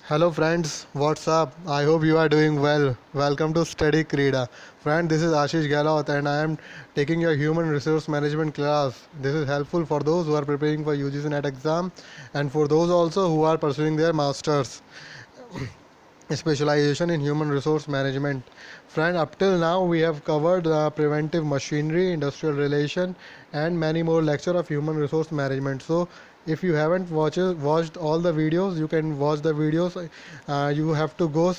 Hello friends, what's up? I hope you are doing well. Welcome to Study Krida. Friend, this is Ashish Gehlot and I am taking your human resource management class. This is helpful for those who are preparing for UGC NET exam and for those also who are pursuing their masters specialization in human resource management. Friend, up till now we have covered preventive machinery, industrial relation, and many more lecture of human resource management. So, if you haven't watched all the videos, you can watch the videos.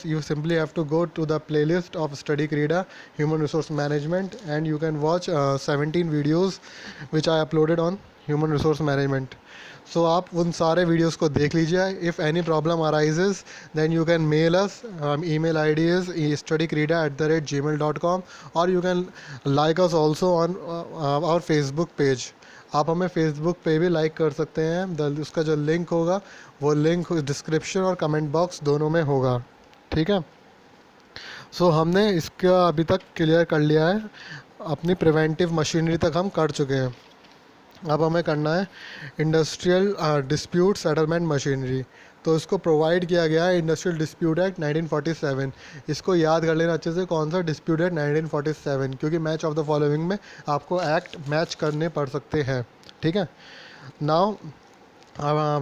You simply have to go to the playlist of Study Krida Human Resource Management, and you can watch 17 videos which I uploaded on human resource management. सो आप उन सारे videos को देख लीजिए. If any problem arises then you can mail us. Email ID is studykrida@gmail.com और you can like us also on our Facebook page. आप हमें Facebook पे भी लाइक कर सकते हैं. उसका जो लिंक होगा वो लिंक डिस्क्रिप्शन और कमेंट बॉक्स दोनों में होगा. ठीक है. हमने इसका अभी तक क्लियर कर लिया है. अपनी प्रिवेंटिव मशीनरी तक हम कर चुके हैं. अब हमें करना है इंडस्ट्रियल डिस्प्यूट सेटलमेंट मशीनरी. तो इसको प्रोवाइड किया गया है इंडस्ट्रियल डिस्प्यूट एक्ट 1947. इसको याद कर लेना अच्छे से, कौन सा डिस्प्यूट एक्ट 1947, क्योंकि मैच ऑफ द फॉलोइंग में आपको एक्ट मैच करने पड़ सकते हैं. ठीक है. Now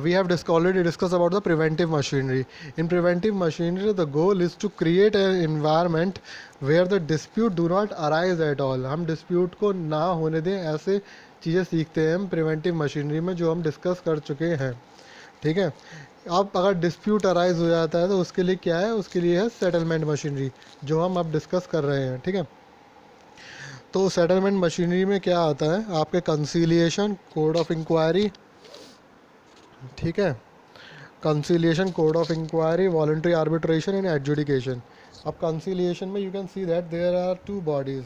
we have already discussed about the preventive machinery. In preventive machinery, the goal is to create an environment where the dispute do not arise at all. हम dispute को ना होने दें, ऐसे चीज़ें सीखते हैं हम प्रिवेंटिव मशीनरी में, जो हम डिस्कस कर चुके हैं. ठीक है. अब अगर डिस्प्यूट अराइज हो जाता है तो उसके लिए क्या है, उसके लिए है सेटलमेंट मशीनरी, जो हम अब डिस्कस कर रहे हैं. ठीक है. तो सेटलमेंट मशीनरी में क्या आता है, आपके कंसीलिएशन, कोड ऑफ इंक्वायरी. ठीक है. Conciliation, code of inquiry, voluntary arbitration and adjudication. अब कंसीलिएशन में you can see that there are two bodies.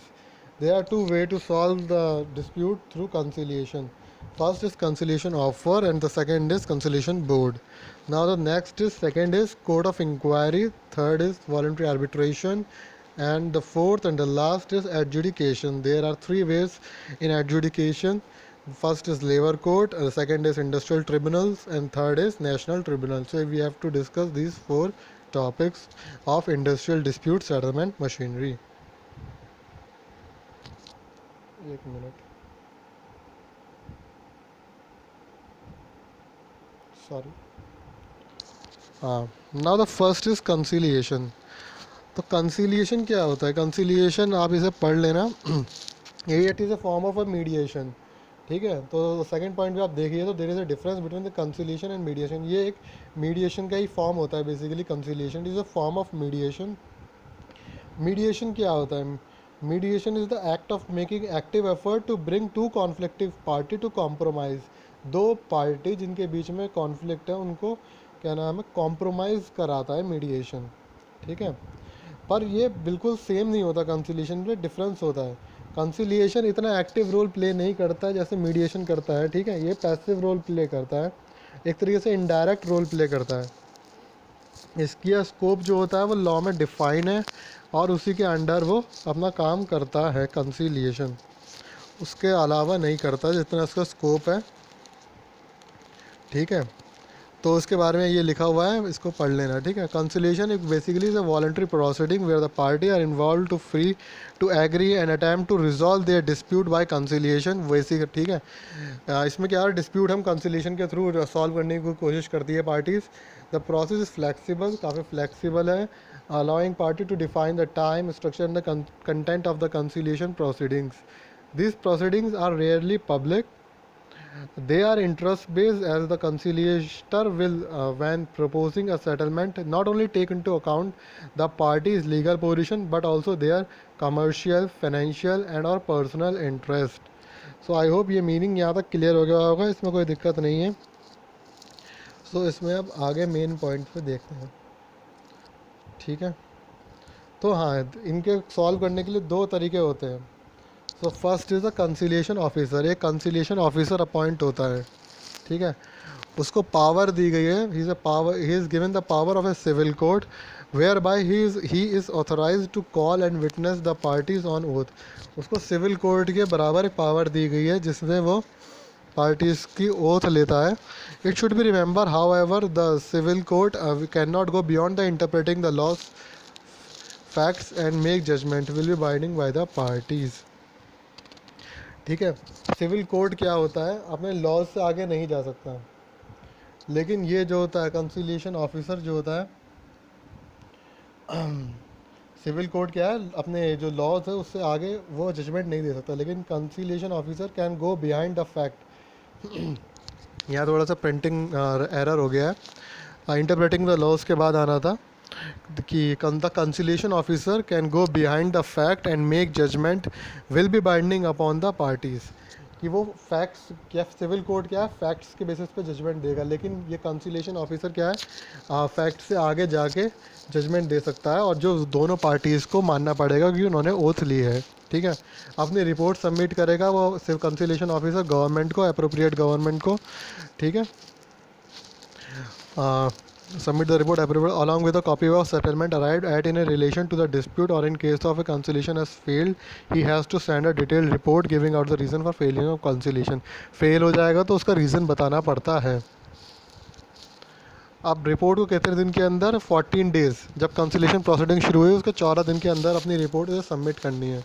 There are two ways to solve the dispute through conciliation. First is conciliation offer and the second is conciliation board. Now the next is second is court of inquiry, third is voluntary arbitration, and the fourth and the last is adjudication. There are three ways in adjudication. First is labor court, the second is industrial tribunals, and third is national tribunal. So we have to discuss these four topics of industrial dispute settlement machinery. एक minute, sorry. हाँ. Now the first is conciliation. तो conciliation क्या होता है? Conciliation आप इसे पढ़ लेना. It is a form of a mediation. ठीक है. तो सेकंड पॉइंट भी आप देखिए तो there is a difference between the conciliation and mediation. ये एक मीडिएशन का ही फॉर्म होता है basically. Conciliation is a form of mediation. Mediation क्या होता है? Mediation is the act of making active effort to bring two conflicting party to compromise. दो पार्टी जिनके बीच में कॉन्फ्लिक्ट है उनको क्या नाम है, कॉम्प्रोमाइज़ कराता है मीडिएशन. ठीक है. पर ये बिल्कुल सेम नहीं होता. कंसिलिएशन में डिफरेंस होता है. कंसिलिएशन इतना एक्टिव रोल प्ले नहीं करता है जैसे मीडिएशन करता है. ठीक है. ये पैसिव रोल प्ले करता है, एक तरीके से इनडायरेक्ट रोल प्ले करता है. इसकी स्कोप जो होता है वो लॉ में डिफाइन है और उसी के अंडर वो अपना काम करता है कंसीलिएशन. उसके अलावा नहीं करता जितना इसका स्कोप है. ठीक है. तो उसके बारे में ये लिखा हुआ है, इसको पढ़ लेना. ठीक है. कंसीलिएशन एक basically is a voluntary proceeding where the party are involve to free to agree and attempt to resolve their dispute by conciliation. वैसे ठीक है. इसमें क्या है, डिस्प्यूट हम कंसीलिएशन के थ्रू सॉल्व करने की कोशिश करती है parties. The process is flexible, काफ़ी फ्लेक्सिबल है, allowing party to define the time, structure and the content of the conciliation proceedings. These proceedings are rarely public. They are interest based as the conciliator will when proposing a settlement not only take into account the party's legal position but also their commercial, financial and or personal interest. So I hope ये meaning यहाँ तक clear हो गया होगा, इसमें कोई दिक्कत नहीं है. सो इसमें अब आगे मेन पॉइंट पे देखते हैं. ठीक है. तो हाँ, इनके सॉल्व करने के लिए दो तरीके होते हैं. So first is a conciliation officer. एक कंसिलिएशन ऑफिसर अपॉइंट होता है. ठीक है. उसको पावर दी गई है. He is given the power of a civil court whereby he is authorise to call and witness the parties on oath. उसको सिविल कोर्ट के बराबर पावर दी गई है जिसमें वो पार्टीज की ओथ लेता है. It should be remember however the civil court can not go beyond the interpreting the laws facts and make judgment will be binding by the parties. ठीक है. सिविल कोर्ट क्या होता है, अपने laws से आगे नहीं जा सकता, लेकिन ये जो होता है कंसिलिएशन ऑफिसर जो होता है, सिविल कोर्ट क्या है, अपने जो लॉज है उससे आगे वो जजमेंट नहीं दे सकता, लेकिन conciliation officer can go behind the fact. यहाँ थोड़ा सा प्रिंटिंग एरर हो गया है, इंटरप्रेटिंग द लॉज के बाद आना था कि the conciliation officer can go behind the fact and make judgment will be binding upon the parties. कि वो फैक्ट्स क्या, सिविल कोर्ट क्या है, फैक्ट्स के बेसिस पे जजमेंट देगा, लेकिन ये कंसिलिएशन ऑफिसर क्या है, फैक्ट से आगे जाके जजमेंट दे सकता है, और जो दोनों पार्टीज़ को मानना पड़ेगा क्योंकि उन्होंने ओथ ली है. ठीक है. अपनी रिपोर्ट सबमिट करेगा वो सिर्फ कंसिलिएशन ऑफिसर गवर्नमेंट को, अप्रोप्रिएट गवर्नमेंट को. ठीक है. Submit the report approved along with a copy of settlement arrived at in a relation to the dispute, or in case of a conciliation has failed, he has to send a detailed report giving out the reason for failure of conciliation. Fail हो जाएगा तो उसका reason बताना पड़ता है. अब report को कितने दिन के अंदर, 14 डेज़, जब कंसिलेशन प्रोसीडिंग शुरू हुई उसके 14 दिन के अंदर अपनी रिपोर्ट सबमिट करनी है.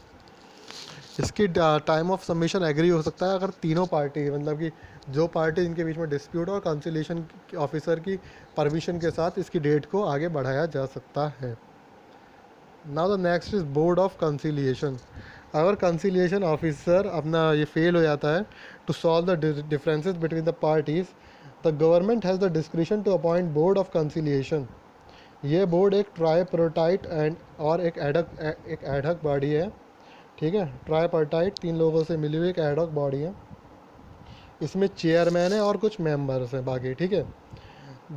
इसकी टाइम ऑफ सबमिशन एग्री हो सकता है अगर तीनों पार्टी, मतलब कि जो पार्टी इनके बीच में डिस्प्यूट और कंसिलेशन ऑफिसर की परमिशन के साथ इसकी डेट को आगे बढ़ाया जा सकता है. Now the next is board of conciliation. अगर कंसिलिएशन ऑफिसर अपना ये फेल हो जाता है to solve the differences between the parties, the government has the discretion to appoint board of conciliation. ये बोर्ड एक ट्राइपर्टाइट एंड और एक एडहक बॉडी है. ठीक है. ट्राइपर्टाइट 3 लोगों से मिली हुई एक एडहॉक बॉडी है. इसमें चेयरमैन है और कुछ मेंबर्स हैं बाकी. ठीक है.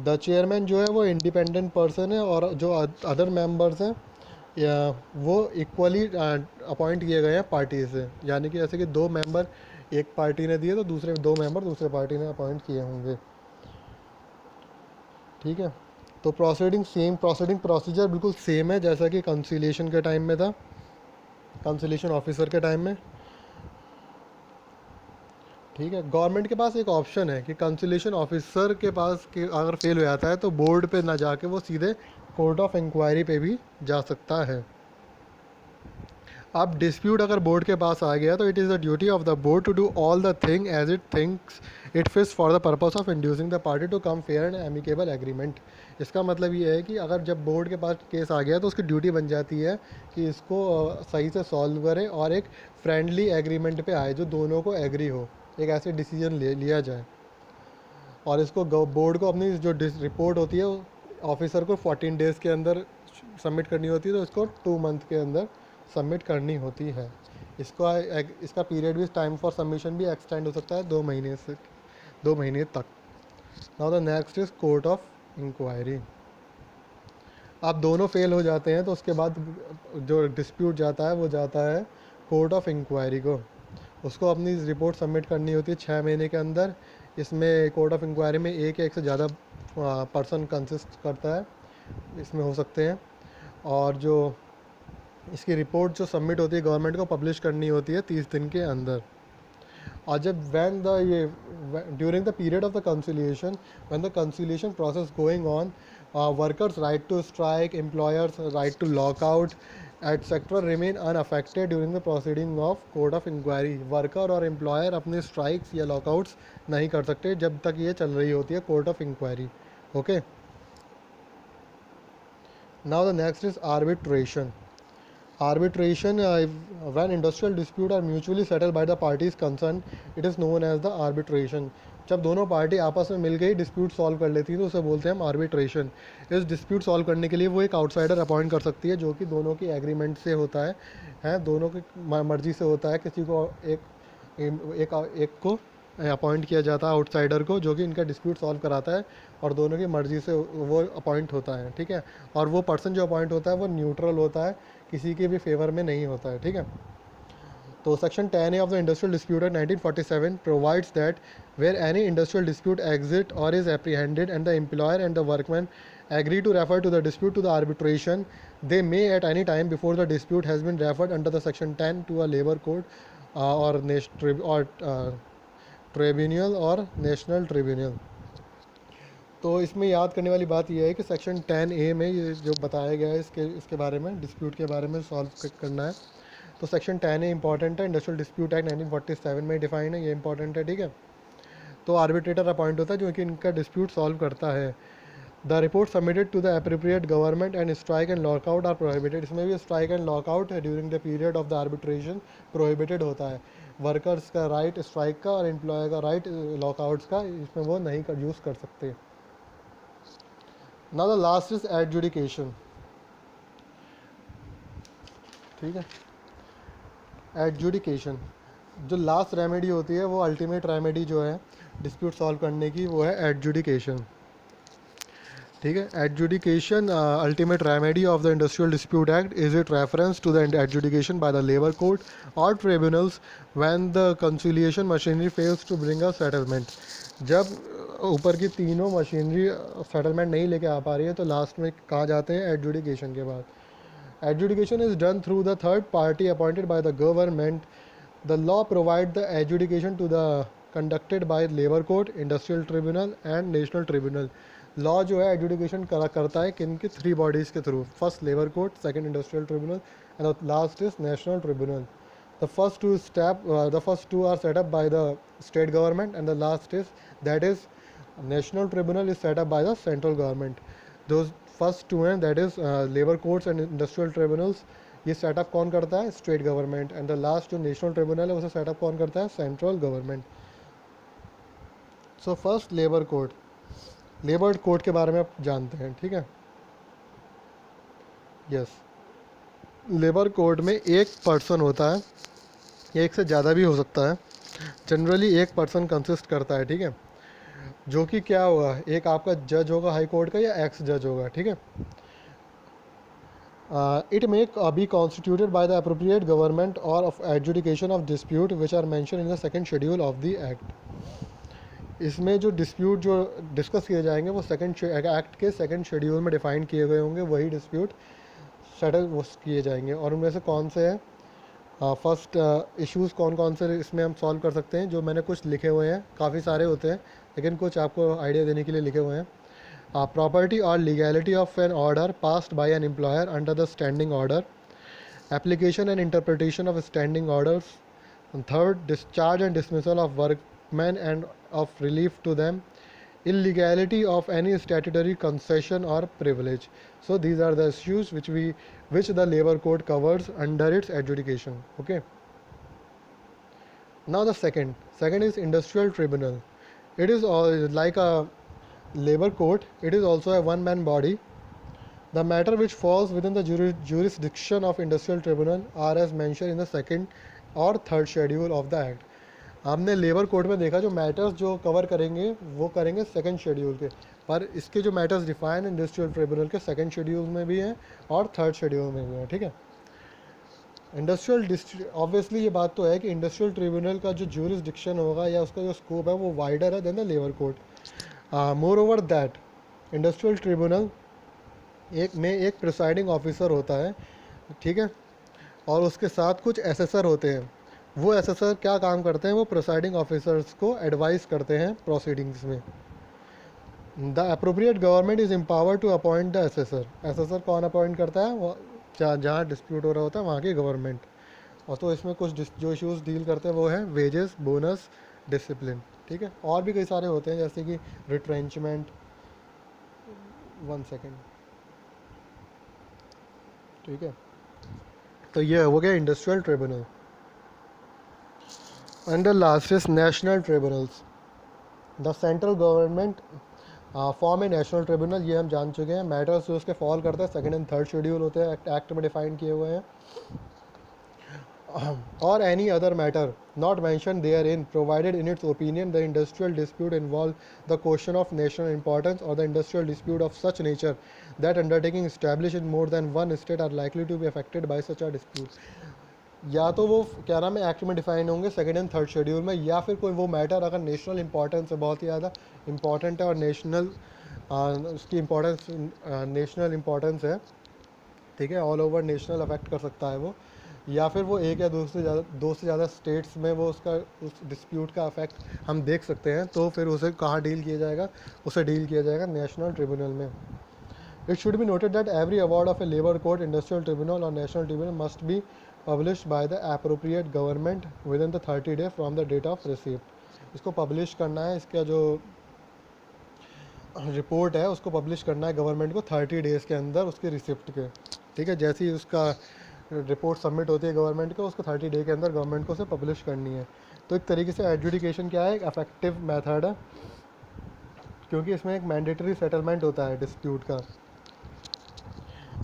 द चेयरमैन जो है वो इंडिपेंडेंट पर्सन है, और जो अदर मेंबर्स हैं या वो इक्वली अपॉइंट किए गए हैं पार्टी से, यानी कि जैसे कि 2 मेंबर एक पार्टी ने दिए तो दूसरे 2 मेंबर दूसरे पार्टी ने अपॉइंट किए होंगे. ठीक है. तो प्रोसीडिंग प्रोसीजर बिल्कुल सेम है जैसा कि कंसिलिएशन के टाइम में था, कंसिलेशन ऑफिसर के टाइम में. ठीक है. गवर्नमेंट के पास एक ऑप्शन है कि कंसिलेशन ऑफिसर के पास कि अगर फेल हो जाता है तो बोर्ड पे ना जाके वो सीधे कोर्ट ऑफ इंक्वायरी पे भी जा सकता है. अब डिस्प्यूट अगर बोर्ड के पास आ गया तो it is the duty of the board to do all the thing as it thinks it fits for the purpose of inducing the party to come fair and amicable agreement. इसका मतलब ये है कि अगर जब बोर्ड के पास case आ गया तो उसकी ड्यूटी बन जाती है कि इसको सही से सॉल्व करे और एक फ्रेंडली एग्रीमेंट पे आए जो दोनों को एग्री हो, एक ऐसे डिसीजन लिया जाए. और इसको बोर्ड को अपनी जो रिपोर्ट होती है ऑफिसर को 14 डेज़ के अंदर सबमिट करनी होती है, तो इसको 2 मंथ के अंदर सबमिट करनी होती है. इसका पीरियड भी, टाइम फॉर सबमिशन भी एक्सटेंड हो सकता है 2 महीने से 2 महीने तक. Now the next is court of inquiry. अब दोनों फेल हो जाते हैं तो उसके बाद जो डिस्प्यूट जाता है वो जाता है कोर्ट ऑफ इंक्वायरी को. उसको अपनी रिपोर्ट सबमिट करनी होती है 6 महीने के अंदर. इसमें कोर्ट ऑफ इंक्वायरी में एक से ज़्यादा पर्सन कंसिस्ट करता है, इसमें हो सकते हैं. और जो इसकी रिपोर्ट जो सबमिट होती है गवर्नमेंट को पब्लिश करनी होती है 30 दिन के अंदर. और जब during the period of the conciliation, when the conciliation process going on, workers right to strike, employers right to lock out etcetera remain unaffected during the proceeding of court of inquiry. Worker और employer अपने strikes या lockouts नहीं कर सकते जब तक ये चल रही होती है court of inquiry. Okay. Now the next is arbitration. Arbitration, when industrial dispute are mutually settled by the parties concerned, it is known as the arbitration. जब दोनों पार्टी आपस में मिल गई डिस्प्यूट सॉल्व कर लेती है तो उसे बोलते हैं हम आर्बिट्रेशन. इस डिस्प्यूट सॉल्व करने के लिए वो एक आउटसाइडर अपॉइंट कर सकती है जो कि दोनों की एग्रीमेंट से होता है दोनों की मर्जी से होता है. किसी को एक को अपॉइंट किया जाता है आउटसाइडर को जो कि इनका डिस्प्यूट सॉल्व कराता है, और दोनों की मर्ज़ी से वो अपॉइंट होता है. ठीक है. और वो पर्सन जो अपॉइंट होता है वो न्यूट्रल होता है, किसी के भी फेवर में नहीं होता है. ठीक है. तो section 10A of the industrial dispute act 1947 provides that where any industrial dispute exists or is apprehended and the employer and the workman agree to refer to the dispute to the arbitration, they may at any time before the dispute has been referred under the section 10 to a labor code or tribunal or national tribunal. तो इसमें याद करने वाली बात यह है कि section 10A में ये जो बताया गया है इसके बारे में, डिस्प्यूट के बारे में सॉल्व करना है। तो सेक्शन 10A इंपॉर्टेंट है, इंडस्ट्रियल डिस्प्यूट एक्ट 1947 में डिफाइन है, ये इंपॉर्टेंट है, ठीक है। तो आर्बिट्रेटर अपॉइंट होता है जो कि इनका डिस्प्यूट सॉल्व करता है। The report submitted to the appropriate government and strike and lockout are prohibited. इसमें भी स्ट्राइक एंड लॉकआउट है during the period of the arbitration prohibited होता है। वर्कर्स का राइट स्ट्राइक का और एम्प्लॉय का राइट लॉकआउट्स का इसमें वो नहीं यूज़ कर सकते। Now the last is adjudication, ठीक है। एडजुडिकेशन जो लास्ट रेमेडी होती है, वो अल्टीमेट रेमेडी जो है डिस्प्यूट सॉल्व करने की, वो है एडजुडिकेशन, ठीक है। Adjudication ultimate remedy of the industrial dispute act is it reference to the adjudication by the labour court or tribunals when the conciliation machinery fails to bring a settlement. जब ऊपर की तीनों मशीनरी सेटलमेंट नहीं लेके आ पा रही है तो लास्ट में कहाँ जाते हैं, एडजुडिकेशन के बाद। Adjudication is done through the third party appointed by the government. The law provides the adjudication to the conducted by labor court, industrial tribunal and national tribunal. Law जो है एडजुडिकेशन करता है किन की, थ्री बॉडीज़ के through, first labour court, second industrial tribunal and the last is national tribunal. The first two are set up by the state government and the last is, that is national tribunal, is set up by the central government. Those first two हैं, that is labour courts and industrial tribunals, ये setup कौन करता है, state government. And the last जो national tribunal है उसे setup कौन करता है, central government. So first labour court, labour court के बारे में आप जानते हैं, ठीक है। यस, लेबर कोर्ट में एक पर्सन होता है, एक से ज़्यादा भी हो सकता है, जनरली एक पर्सन कंसिस्ट करता है, ठीक है। जो कि क्या होगा, एक आपका जज होगा हाई कोर्ट का या एक्स जज होगा, ठीक है। It may be constituted by the appropriate government और of adjudication of dispute which are mention in the second schedule of the act. इसमें जो डिस्प्यूट जो डिस्कस किए जाएंगे वो सेकंड एक्ट के सेकंड शेड्यूल में डिफाइन किए गए होंगे, वही डिस्प्यूट सेटल वो किए जाएंगे। और उनमें से कौन से हैं, फर्स्ट इश्यूज़ कौन कौन से इसमें हम सॉल्व कर सकते हैं, जो मैंने कुछ लिखे हुए हैं, काफ़ी सारे होते हैं लेकिन कुछ आपको आइडिया देने के लिए लिखे हुए हैं। प्रॉपर्टी और legality of an order passed by an employer under the standing order, application and interpretation of standing orders, third discharge and dismissal of workman and of relief to them, illegality of any statutory concession or privilege. So these are the issues which the labor code covers under its adjudication. Okay, now the second is industrial tribunal. It is like a labor court, it is also a one man body. The matter which falls within the jurisdiction of industrial tribunal are as mentioned in the second or third schedule of the act. हमने labour code में देखा जो matters जो cover करेंगे वो करेंगे second schedule के, पर इसके जो मैटर्स डिफाइन इंडस्ट्रियल ट्रिब्यूनल के सेकंड शेड्यूल में भी हैं और थर्ड शेड्यूल में भी हैं, ठीक है। इंडस्ट्रियल ऑब्वियसली ये बात तो है कि इंडस्ट्रियल ट्रिब्यूनल का जो ज्यूरिसडिक्शन होगा या उसका जो स्कोप है वो वाइडर है than the labour code. Moreover that industrial tribunal एक प्रिसाइडिंग ऑफिसर होता है, ठीक है, और उसके साथ कुछ एसेसर होते हैं। वो एसेसर क्या काम करते हैं, वो प्रिसाइडिंग ऑफिसर्स को एडवाइस करते हैं प्रोसीडिंग्स में। The appropriate government is empower to appoint the assessor. Assessor कौन अपॉइंट करता है, वो जहाँ डिस्प्यूट हो रहा होता है वहाँ की गवर्नमेंट। और तो इसमें कुछ जो इश्यूज़ डील करते हैं वो है वेजेस, बोनस, डिसिप्लिन, ठीक है। और भी कई सारे होते हैं जैसे कि रिट्रेंचमेंट। 1 सेकेंड, ठीक है। तो ये हो गया industrial tribunal. Under last is national tribunals. The central government form A national tribunal, ये हम जान चुके हैं। मैटर्स जो उसके फॉल करते हैं सेकंड एंड थर्ड शेड्यूल होते हैं, एक्ट में डिफाइन किए हुए हैं। और any other matter not mention there in provided in its opinion the industrial dispute involve the question of national importance or the industrial dispute of such nature that undertaking establish in more than one state are likely to be affected by such a dispute. या तो वो क्या नाम है act में define होंगे second and third schedule में, या फिर कोई वो मैटर अगर नेशनल इंपॉर्टेंस है, बहुत ही ज़्यादा इंपॉर्टेंट है और नेशनल उसकी इम्पोर्टेंस नेशनल इंपॉर्टेंस है, ठीक है, ऑल ओवर नेशनल अफेक्ट कर सकता है वो, या फिर वो एक या दो से ज़्यादा स्टेट्स में वो उसका उस डिस्प्यूट का इफेक्ट हम देख सकते हैं, तो फिर उसे कहाँ डील किया जाएगा, उसे डील किया जाएगा नेशनल ट्रिब्यूनल में। It should be noted that every award of a labour court, industrial tribunal or national tribunal must be published by the appropriate government within the 30 day from the date of receipt. इसको publish करना है, इसका जो report है उसको publish करना है government को 30 डेज़ के अंदर उसके रिसिप्ट के। ठीक है, जैसे ही उसका रिपोर्ट सबमिट होती है गवर्नमेंट को, उसको 30 डे के अंदर गवर्नमेंट को उसे पब्लिश करनी है। तो एक तरीके से एडजुडिकेशन क्या है, एक अफेक्टिव मेथड है, क्योंकि इसमें एक मैंडेटरी सेटलमेंट होता है डिस्प्यूट का।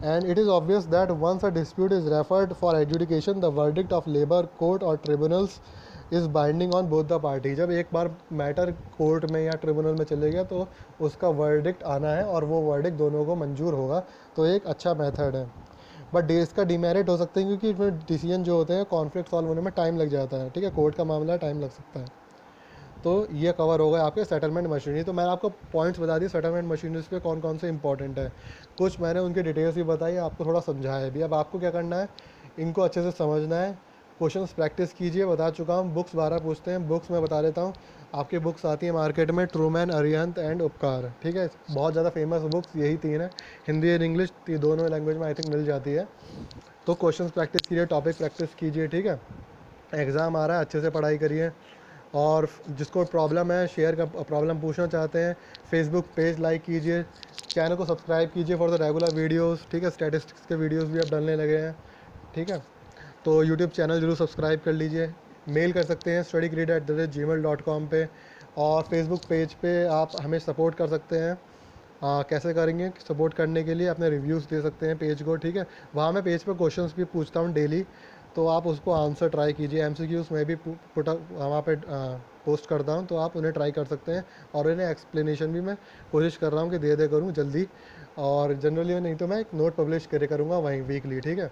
And it is obvious that once a dispute is referred for adjudication the verdict of labour court or tribunals is binding on both the party. जब एक बार मैटर कोर्ट में या ट्रिब्यूनल में चले गया तो उसका वर्डिक्ट आना है और वो वर्डिक्ट दोनों को मंजूर होगा, तो एक अच्छा मेथड है। बट इसका डिमेरिट हो सकते हैं, क्योंकि इसमें डिसीजन जो होते हैं कॉन्फ्लिक्ट सॉल्व होने में टाइम लग जाता है। ठीक है, कोर्ट का मामला टाइम लग सकता है। तो ये कवर होगा आपके सेटलमेंट मशीनरी। तो मैंने आपको पॉइंट्स बता दिए सेटलमेंट मशीनरीज पे कौन कौन से इंपॉर्टेंट है, कुछ मैंने उनकी डिटेल्स भी बताई, आपको थोड़ा समझाया भी। अब आपको क्या करना है, इनको अच्छे से समझना है, क्वेश्चंस प्रैक्टिस कीजिए। बता चुका हूँ बुक्स 12 पूछते हैं, बुक्स मैं बता देता हूँ। आपकी बुक्स आती है मार्केट में, ट्रूमैन, अरिहंत एंड उपकार। ठीक है, बहुत ज़्यादा फेमस बुक्स यही 3 है, हिंदी और इंग्लिश दोनों लैंग्वेज में आई थिंक मिल जाती है। तो क्वेश्चंस प्रैक्टिस कीजिए, टॉपिक प्रैक्टिस कीजिए। ठीक है, एग्ज़ाम आ रहा है, अच्छे से पढ़ाई करिए। और जिसको प्रॉब्लम है, शेयर का प्रॉब्लम पूछना चाहते हैं, फेसबुक पेज लाइक कीजिए, चैनल को सब्सक्राइब कीजिए फॉर द रेगुलर वीडियोस। ठीक है, स्टैटिस्टिक्स के वीडियोस भी अब डलने लगे हैं। ठीक है, तो यूट्यूब चैनल जरूर सब्सक्राइब कर लीजिए। मेल कर सकते हैं studycreed@gmail.com पे, और फेसबुक पेज पे आप हमें सपोर्ट कर सकते हैं। कैसे करेंगे सपोर्ट करने के लिए, अपने रिव्यूज़ दे सकते हैं पेज को। ठीक है, वहाँ मैं पेज पे क्वेश्चंस भी पूछता हूँ डेली, तो आप उसको आंसर ट्राई कीजिए। एमसीक्यूज़ मैं भी पुट वहाँ पे पोस्ट करता हूँ, तो आप उन्हें ट्राई कर सकते हैं। और उन्हें एक्सप्लेनेशन भी मैं कोशिश कर रहा हूँ कि दे करूँ जल्दी। और जनरली नहीं तो मैं एक नोट पब्लिश करे करूँगा वहीं वीकली। ठीक है,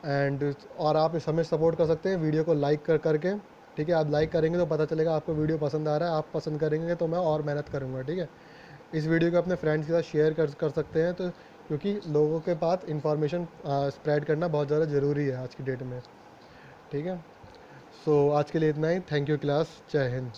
एंड और आप इस हमें सपोर्ट कर सकते हैं वीडियो को लाइक करके। ठीक है, आप लाइक करेंगे तो पता चलेगा आपको वीडियो पसंद आ रहा है, आप पसंद करेंगे तो मैं और मेहनत करूँगा। ठीक है, इस वीडियो को अपने फ्रेंड्स के साथ शेयर कर सकते हैं, तो क्योंकि लोगों के पास इंफॉर्मेशन स्प्रेड करना बहुत ज़्यादा ज़रूरी है आज की डेट में। ठीक है, सो आज के लिए इतना ही। थैंक यू क्लास, जय हिंद।